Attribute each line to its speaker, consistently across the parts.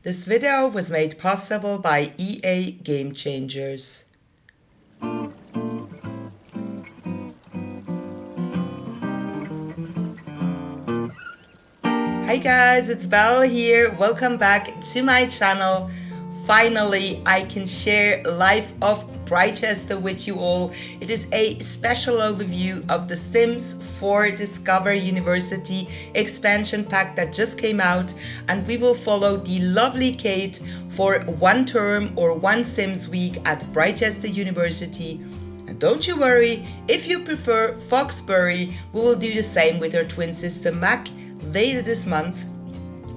Speaker 1: This video was made possible by EA Game Changers. Hi guys, it's Belle here. Welcome back to my channel. Finally, I can share Life of Britechester with you all. It is a special overview of the Sims 4 Discover University expansion pack that just came out, and we will follow the lovely Kate for one term or one Sims week at Britechester University. And don't you worry, if you prefer Foxbury, we will do the same with her twin sister Mac later this month.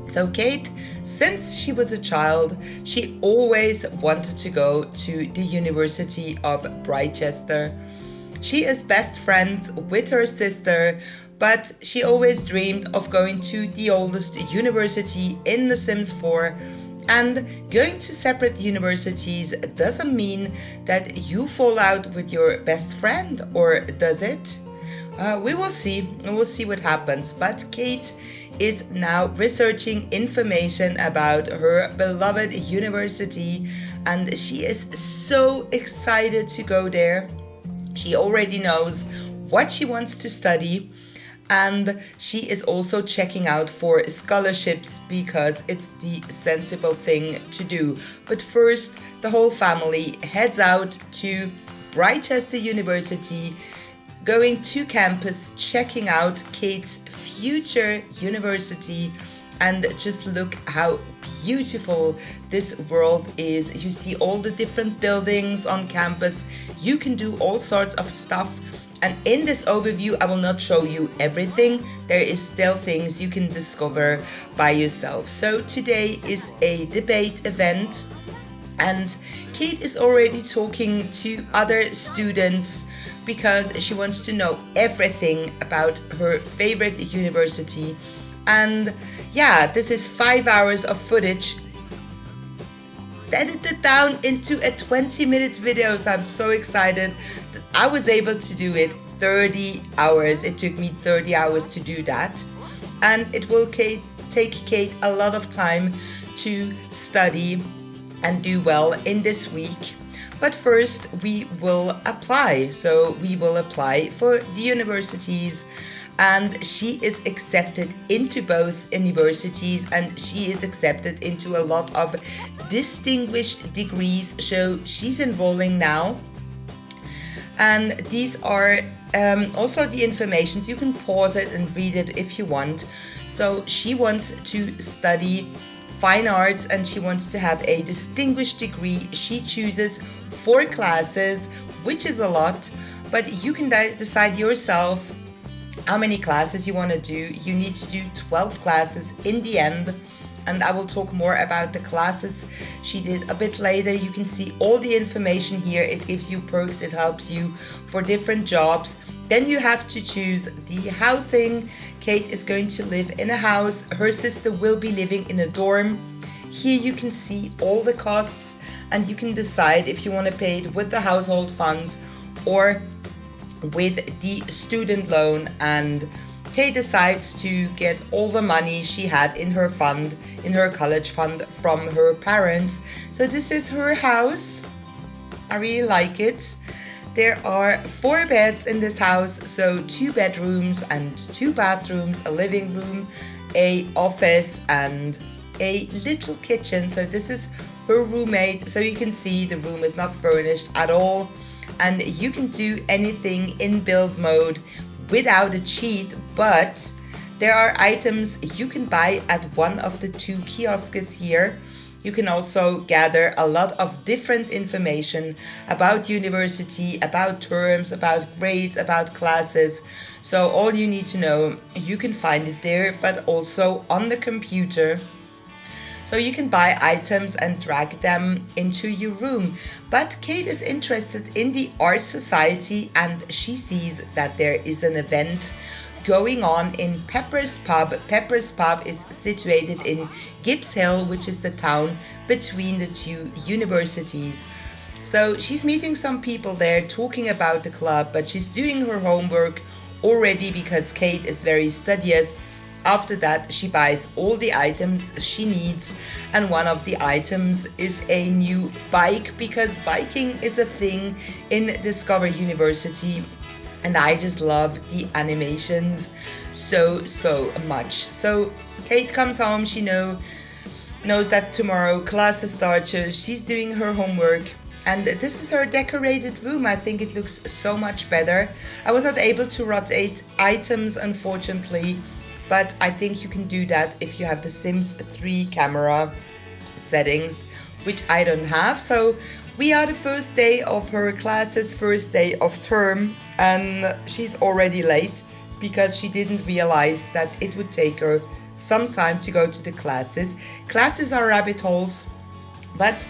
Speaker 1: So Kate, since she was a child, she always wanted to go to the University of Britechester. She is best friends with her sister, but she always dreamed of going to the oldest university in The Sims 4. And going to separate universities doesn't mean that you fall out with your best friend, or does it? We will see. We will see what happens. But Kate is now researching information about her beloved university, and she is so excited to go there. She already knows what she wants to study, and she is also checking out for scholarships because it's the sensible thing to do. But first, the whole family heads out to Britechester University, going to campus, checking out Kate's future university. And just look how beautiful this world is. You see all the different buildings on campus. You can do all sorts of stuff. And in this overview, I will not show you everything. There is still things you can discover by yourself. So today is a debate event, and Kate is already talking to other students because she wants to know everything about her favorite university. And yeah, this is 5 hours of footage edited down into a 20-minute video. So I'm so excited that I was able to do it 30 hours. It took me 30 hours to do that. And it will take Kate a lot of time to study and do well in this week. But first we will apply. So we will apply for the universities, and she is accepted into both universities, and she is accepted into a lot of distinguished degrees. So she's enrolling now. And these are also the informations. You can pause it and read it if you want. So she wants to study fine arts, and she wants to have a distinguished degree. She chooses 4 classes, which is a lot, but you can decide yourself how many classes you want to do. You need to do 12 classes in the end, and I will talk more about the classes she did a bit later. You can see all the information here. It gives you perks, it helps you for different jobs. Then you have to choose the housing. Kate is going to live in a house. Her sister will be living in a dorm. Here you can see all the costs, and you can decide if you want to pay it with the household funds or with the student loan. And Kate decides to get all the money she had in her fund, in her college fund, from her parents. So this is her house. I really like it. There are 4 beds in this house, so 2 bedrooms and 2 bathrooms, a living room, a office, and a little kitchen. So this is her roommate. So you can see the room is not furnished at all, and you can do anything in build mode without a cheat. But there are items you can buy at one of the 2 kiosks here. You can also gather a lot of different information about university, about terms, about grades, about classes. So all you need to know, you can find it there, but also on the computer. So you can buy items and drag them into your room. But Kate is interested in the art society, and she sees that there is an event going on in Pepper's Pub. Pepper's Pub is situated in Gibbs Hill, which is the town between the 2 universities. So she's meeting some people there, talking about the club, but she's doing her homework already because Kate is very studious After that, she buys all the items she needs, and one of the items is a new bike, because biking is a thing in Discover University, and I just love the animations so much. So Kate comes home, she knows that tomorrow classes start, so she's doing her homework. And this is her decorated room. I think it looks so much better. I was not able to rotate items, unfortunately, but I think you can do that if you have the Sims 3 camera settings, which I don't have. So we are the first day of her classes, first day of term, and she's already late because she didn't realize that it would take her some time to go to the classes. Classes are rabbit holes, but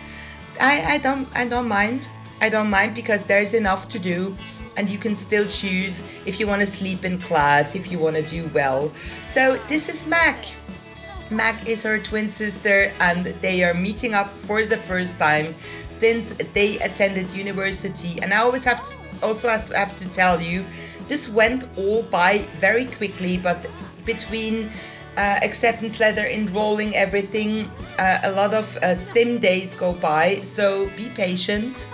Speaker 1: I don't mind. I don't mind because there's enough to do, and you can still choose if you want to sleep in class, if you want to do well. So this is Mac. Mac is her twin sister, and they are meeting up for the first time since they attended university. And I always have to tell you, this went all by very quickly, but between acceptance letter, enrolling, everything, a lot of sim days go by, so be patient.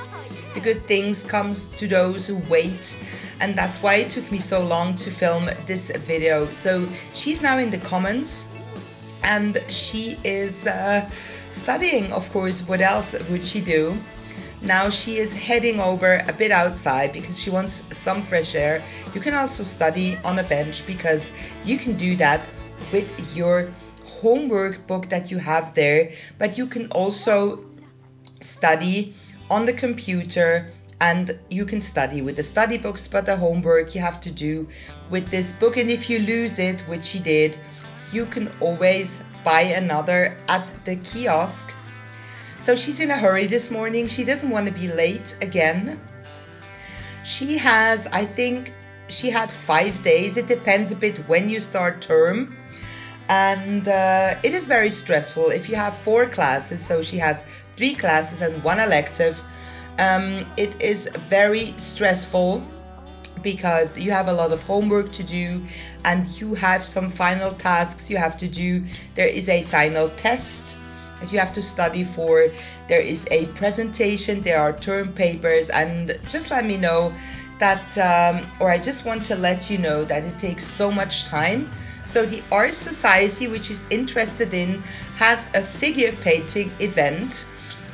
Speaker 1: The good things comes to those who wait, and that's why it took me so long to film this video. So she's now in the Commons, and she is studying, of course. What else would she do? Now she is heading over a bit outside because she wants some fresh air. You can also study on a bench, because you can do that with your homework book that you have there, but you can also study on the computer, and you can study with the study books, but the homework you have to do with this book. And if you lose it, which she did, you can always buy another at the kiosk. So she's in a hurry this morning. She doesn't want to be late again. She has, I think she had 5 days. It depends a bit when you start term. And it is very stressful if you have 4 classes. So she has 3 classes and 1 elective. It is very stressful because you have a lot of homework to do, and you have some final tasks you have to do. There is a final test that you have to study for. There is a presentation, there are term papers, and just let me know that, or I just want to let you know that it takes so much time. So the Art Society, which is interested in, has a figure painting event.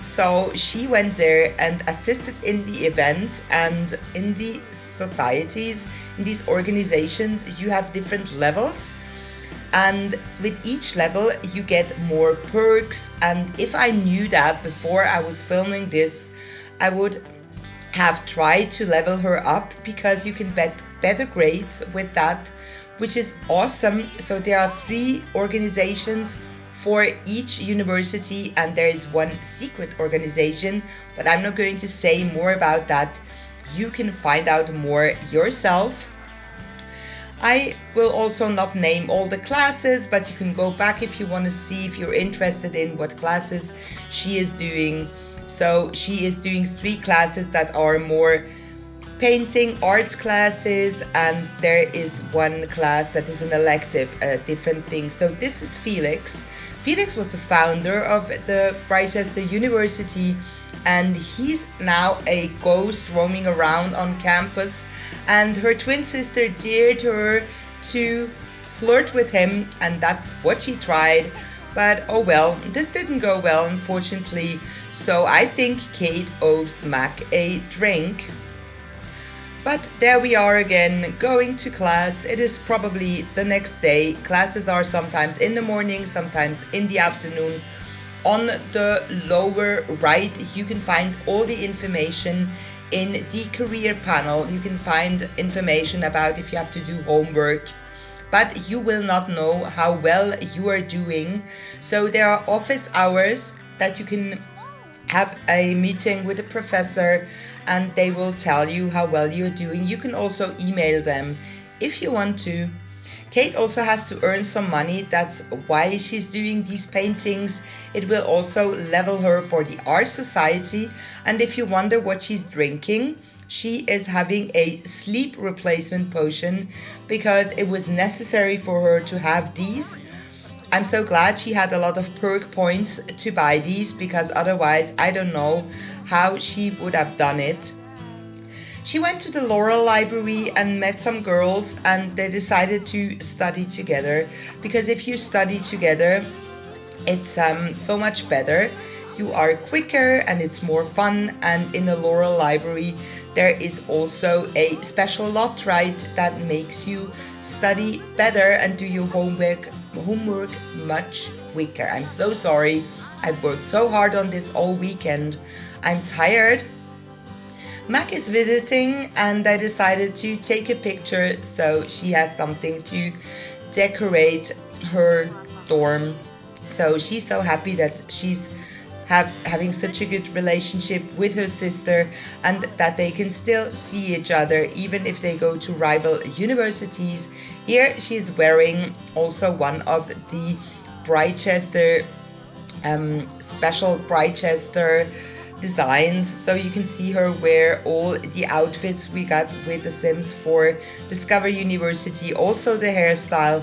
Speaker 1: So she went there and assisted in the event. And in the societies, in these organizations, you have different levels. And with each level, you get more perks. And if I knew that before I was filming this, I would have tried to level her up, because you can get better grades with that, which is awesome. So there are 3 organizations for each university, and there is 1 secret organization, but I'm not going to say more about that. You can find out more yourself. I will also not name all the classes, but you can go back if you want to see, if you're interested in what classes she is doing. So she is doing 3 classes that are more painting, arts classes, and there is 1 class that is an elective, different thing. So this is Felix. Felix was the founder of the Britechester University, and he's now a ghost roaming around on campus, and her twin sister dared her to flirt with him, and that's what she tried. But oh well, this didn't go well, unfortunately. So I think Kate owes Mac a drink. But there we are again, going to class. It is probably the next day. Classes are sometimes in the morning, sometimes in the afternoon. On the lower right, you can find all the information in the career panel. You can find information about if you have to do homework, but you will not know how well you are doing. So there are office hours that you can have a meeting with a professor, and they will tell you how well you're doing. You can also email them if you want to. Kate also has to earn some money. That's why she's doing these paintings. It will also level her for the Art Society. And if you wonder what she's drinking, she is having a sleep replacement potion because it was necessary for her to have these. I'm so glad she had a lot of perk points to buy these, because otherwise I don't know how she would have done it. She went to the Laurel Library and met some girls, and they decided to study together, because if you study together, it's so much better. You are quicker and it's more fun. And in the Laurel Library there is also a special lot, right, that makes you study better and do your homework much quicker. I'm so sorry. I've worked so hard on this all weekend. I'm tired. Mac is visiting and I decided to take a picture so she has something to decorate her dorm. So she's so happy that she's having such a good relationship with her sister, and that they can still see each other even if they go to rival universities. Here she's wearing also one of the Britechester special Britechester designs, so you can see her wear all the outfits we got with the Sims for Discover University, also the hairstyle.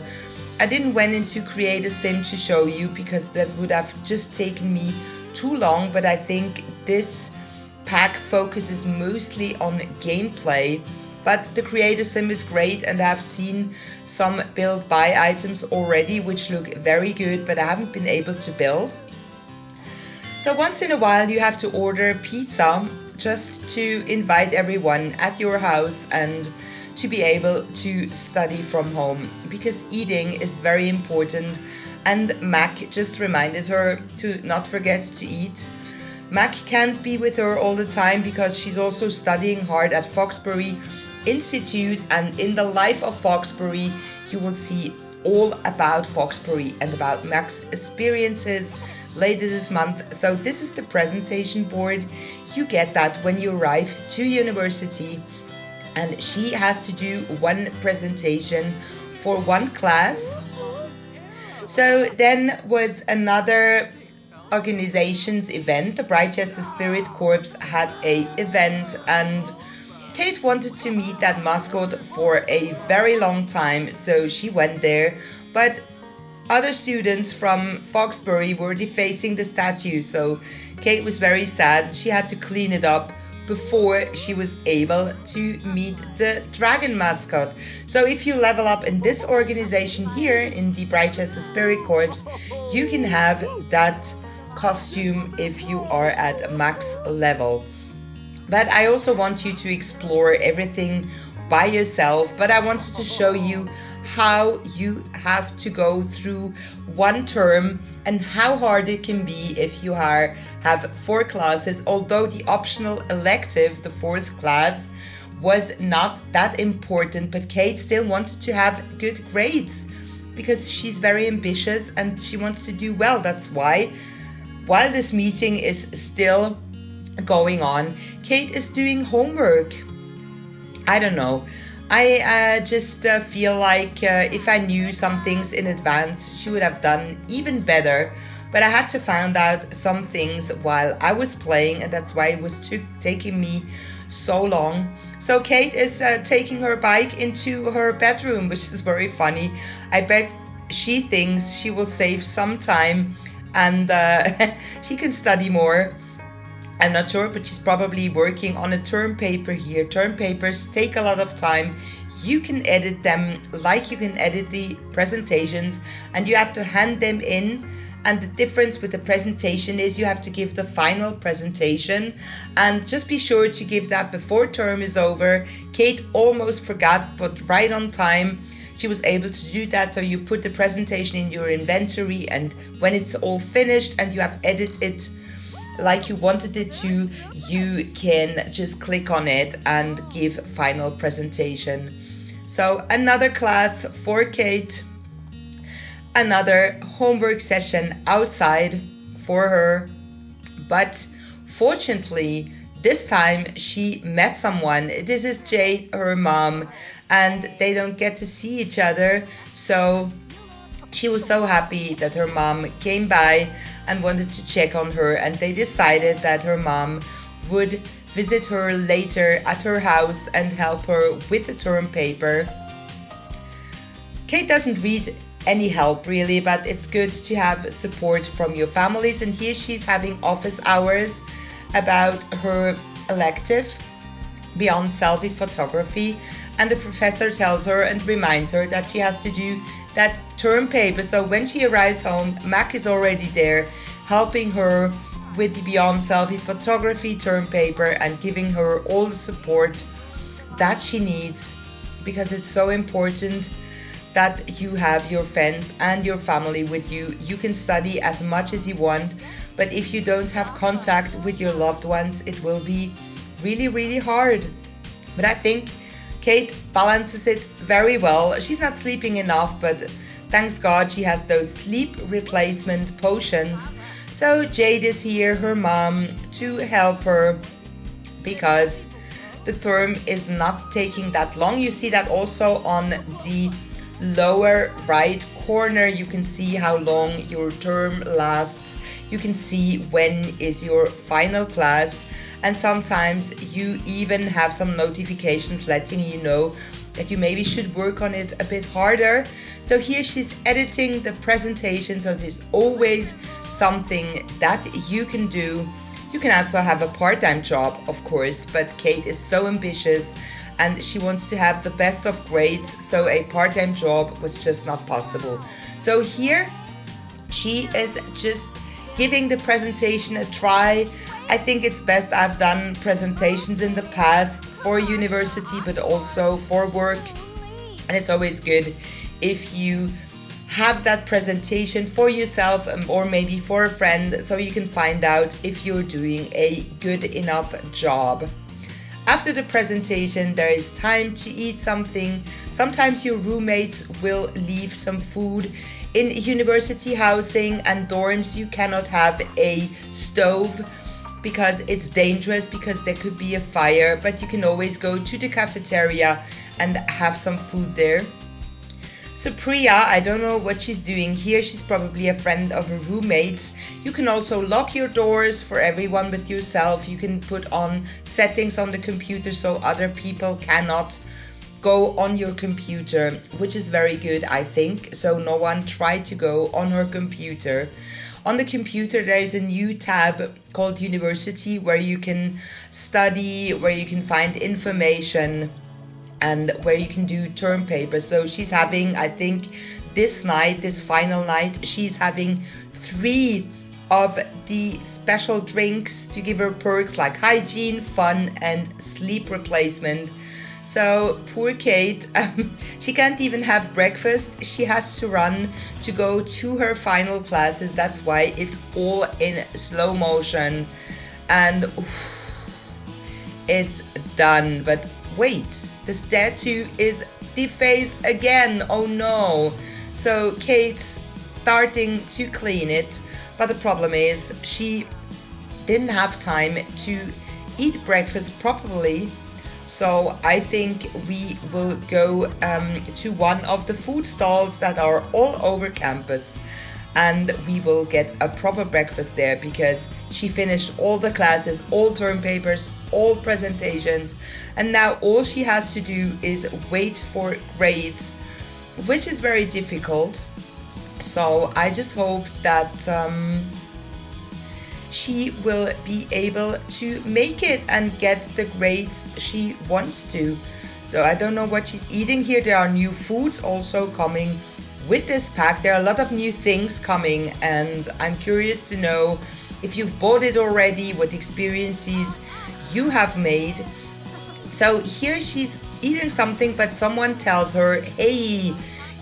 Speaker 1: I didn't went into create a sim to show you because that would have just taken me too long, but I think this pack focuses mostly on gameplay. But the creator sim is great, and I've seen some build buy items already which look very good, but I haven't been able to build. So once in a while you have to order pizza just to invite everyone at your house and to be able to study from home, because eating is very important, and Mac just reminded her to not forget to eat. Mac can't be with her all the time because she's also studying hard at Foxbury Institute, and in the Life of Foxbury you will see all about Foxbury and about Mac's experiences later this month. So this is the presentation board. You get that when you arrive to university, and she has to do one presentation for one class. So then was another organization's event. The Britechester Spirit Corps had a event, and Kate wanted to meet that mascot for a very long time, so she went there. But other students from Foxbury were defacing the statue, so Kate was very sad. She had to clean it up before she was able to meet the dragon mascot. So if you level up in this organization here in the Britechester Spirit Corps, you can have that costume if you are at max level. But I also want you to explore everything by yourself, but I wanted to show you how you have to go through one term and how hard it can be if you have 4 classes, although the optional elective, the 4th class, was not that important, but Kate still wanted to have good grades because she's very ambitious and she wants to do well. That's why, while this meeting is still going on, Kate is doing homework. I don't know. I just feel like if I knew some things in advance, she would have done even better. But I had to find out some things while I was playing, and that's why it was taking me so long. So Kate is taking her bike into her bedroom, which is very funny. I bet she thinks she will save some time and she can study more. I'm not sure, but she's probably working on a term paper here. Term papers take a lot of time. You can edit them like you can edit the presentations, and you have to hand them in. And the difference with the presentation is you have to give the final presentation, and just be sure to give that before term is over. Kate almost forgot, but right on time she was able to do that. So you put the presentation in your inventory, and when it's all finished and you have edited it like you wanted it to, you can just click on it and give final presentation. So another class for Kate, another homework session outside for her, but fortunately this time she met someone. This is Jade, her mom, and they don't get to see each other, so she was so happy that her mom came by and wanted to check on her, and they decided that her mom would visit her later at her house and help her with the term paper. Kate doesn't read any help really, but it's good to have support from your families. And here she's having office hours about her elective beyond selfie photography, and the professor tells her and reminds her that she has to do that term paper. So when she arrives home, Mac is already there helping her with the beyond selfie photography term paper and giving her all the support that she needs, because it's so important that you have your friends and your family with you. You can study as much as you want, but if you don't have contact with your loved ones, it will be really, really hard. But I think Kate balances it very well. She's not sleeping enough, but thanks God she has those sleep replacement potions. So Jade is here, her mom, to help her, because the term is not taking that long. You see that also on the lower right corner. You can see how long your term lasts. You can see when is your final class. And sometimes you even have some notifications letting you know that you maybe should work on it a bit harder. So here she's editing the presentation, so there's always something that you can do. You can also have a part-time job, of course, but Kate is so ambitious and she wants to have the best of grades, so a part-time job was just not possible. So here she is just giving the presentation a try. I think it's best. I've done presentations in the past for university, but also for work. And it's always good if you have that presentation for yourself or maybe for a friend, so you can find out if you're doing a good enough job. After the presentation, there is time to eat something. Sometimes your roommates will leave some food. In university housing and dorms, you cannot have a stove because it's dangerous, because there could be a fire, but you can always go to the cafeteria and have some food there. So Priya, I don't know what she's doing here. She's probably a friend of her roommates. You can also lock your doors for everyone but yourself. You can put on settings on the computer so other people cannot go on your computer, which is very good, I think. So no one tried to go on her computer. On the computer, there is a new tab called University where you can study, where you can find information, and where you can do term papers. So she's having, I think, this night, this final night, she's having 3 of the special drinks to give her perks like hygiene, fun, and sleep replacement. So poor Kate, she can't even have breakfast. She has to run to go to her final classes. That's why it's all in slow motion. And it's done. But wait, the statue is defaced again. Oh no. So Kate's starting to clean it. But the problem is she didn't have time to eat breakfast properly. So I think we will go to one of the food stalls that are all over campus, and we will get a proper breakfast there, because she finished all the classes, all term papers, all presentations, and now all she has to do is wait for grades, which is very difficult. So I just hope that she will be able to make it and get the grades she wants to. So I don't know what she's eating here. There are new foods also coming with this pack. There are a lot of new things coming, and I'm curious to know if you've bought it already, what experiences you have made. So here she's eating something, but someone tells her, hey,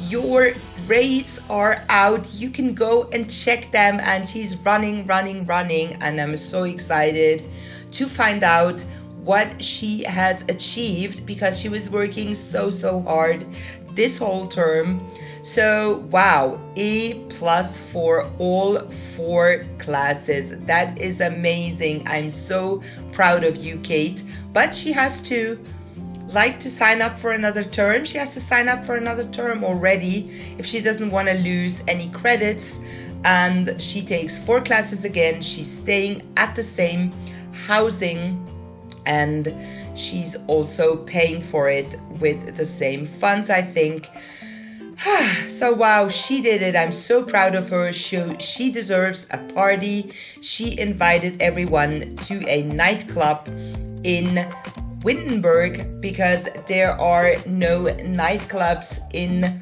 Speaker 1: your grades are out, you can go and check them. And she's running, and I'm so excited to find out what she has achieved, because she was working so hard this whole term. So wow, A+ for all 4 classes. That is amazing. I'm so proud of you, Kate. But she has to sign up for another term. She has to sign up for another term already if she doesn't want to lose any credits. And she takes 4 classes again. She's staying at the same housing and she's also paying for it with the same funds, I think. So wow, she did it. I'm so proud of her. She deserves a party. She invited everyone to a nightclub in Wittenberg because there are no nightclubs in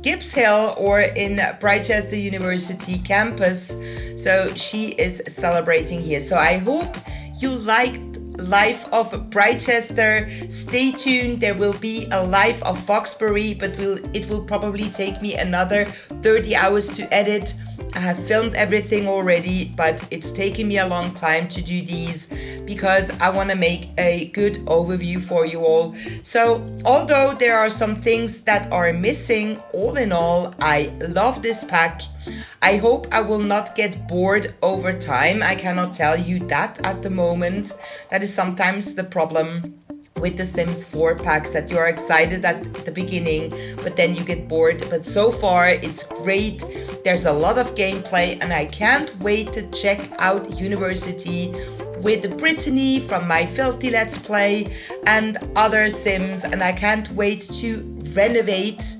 Speaker 1: Gibbs Hill or in Britechester University campus. So she is celebrating here. So I hope you liked Life of Britechester. Stay tuned. There will be a Life of Foxbury, but it will probably take me another 30 hours to edit. I have filmed everything already, but it's taking me a long time to do these because I want to make a good overview for you all. So although there are some things that are missing, all in all, I love this pack. I hope I will not get bored over time. I cannot tell you that at the moment. That is sometimes the problem with the Sims 4 packs, that you are excited at the beginning, but then you get bored. But so far, it's great. There's a lot of gameplay, and I can't wait to check out University with Brittany from my Filthy Let's Play and other Sims, and I can't wait to renovate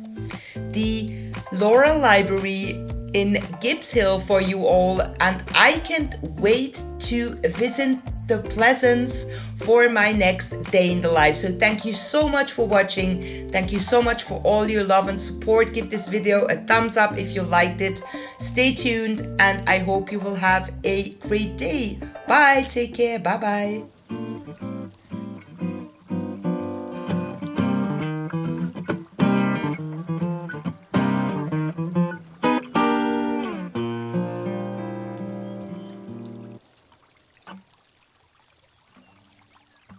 Speaker 1: the Laurel Library in Gibbs Hill for you all, and I can't wait to visit the Pleasance for my next day in the life. So thank you so much for watching. Thank you so much for all your love and support. Give this video a thumbs up if you liked it. Stay tuned, and I hope you will have a great day. Bye, take care, bye bye.